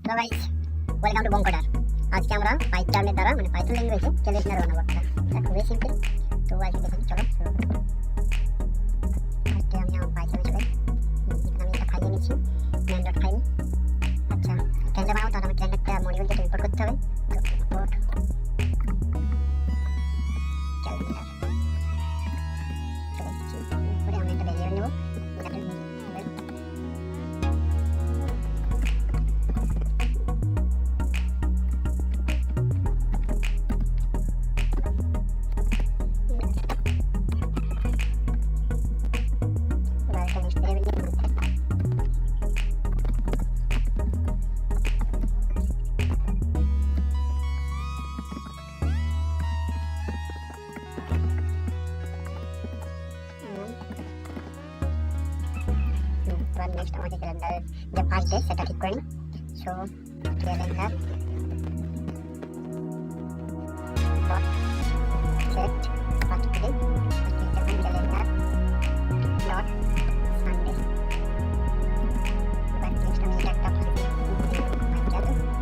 Hello guys, welcome to bongcoder। আজকে আমরা পাইথনের দ্বারা মানে পাইথন ল্যাঙ্গুয়েজে ক্যালেন্ডার বানাবো একটা। এটা খুবই সিম্পল। তো আজকে দেখুন, চলো শুরু করি। আজকে আমি আমার পাইথনে চলে এখানে আমি একটা ফাইল নিয়েছি, main.py ফাইল। আচ্ছা, ক্যালেন্ডার বানাবো তাহলে আমি ক্যালেন্ডারটা মডিউল যেটা ইম্পোর্ট করতে হবে। তো ইম্পোর্ট ক্যালেন্ডার চলে এসেছি। এরপরে আমি একটা ভ্যারিয়েবল নেব, এটাতে নেক্সট আমাকে ক্যালেন্ডারের যে ফার্স্ট ডে সেটা ঠিক করে নিই। So calendar dot set first day, calendar dot Sunday. এবার নেক্সট আমি এটা একটা mycal dot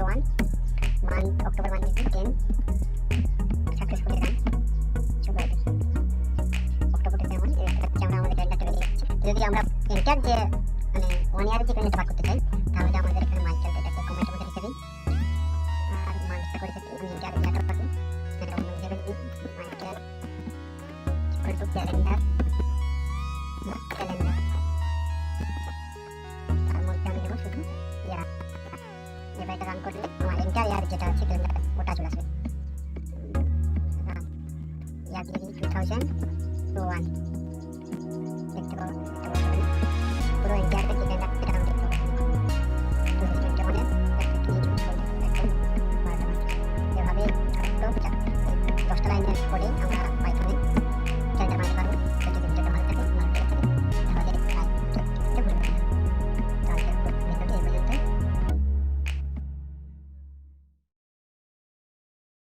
month month October month is 10 successfully run। চলো দেখি অক্টোবর থেকে আমরা আমাদের ক্যালেন্ডারটা বেরিয়ে যাচ্ছে। যদি আমরা এন্টার যে মানে 1 ইয়ারের যে ক্যালেন্ডার করতে চাই তাহলে আমাদের এখানে mycal এটাকে কমেন্টের মধ্যে লিখে দিই আর মান্থটা করে দিই। আমি এন্টার ইয়ারটা পাবো, এটা অন্য জায়গায় দিই mycal ইকুয়াল টু ক্যালেন্ডার তার মধ্যে আমি দেবো শুধু ইয়ার। এবার এটা রান করলে আমার এন্টার ইয়ার যেটা আছে ক্যালেন্ডার ওটা চলে আসবে। ইয়ার দিয়ে 2001 দেখতে পাবো, পুরো এন্টারটা ক্যালেন্ডার এটা আমি দেখতে পাবো। 2021 এর এভাবে 10টা লাইনের পরে আমরা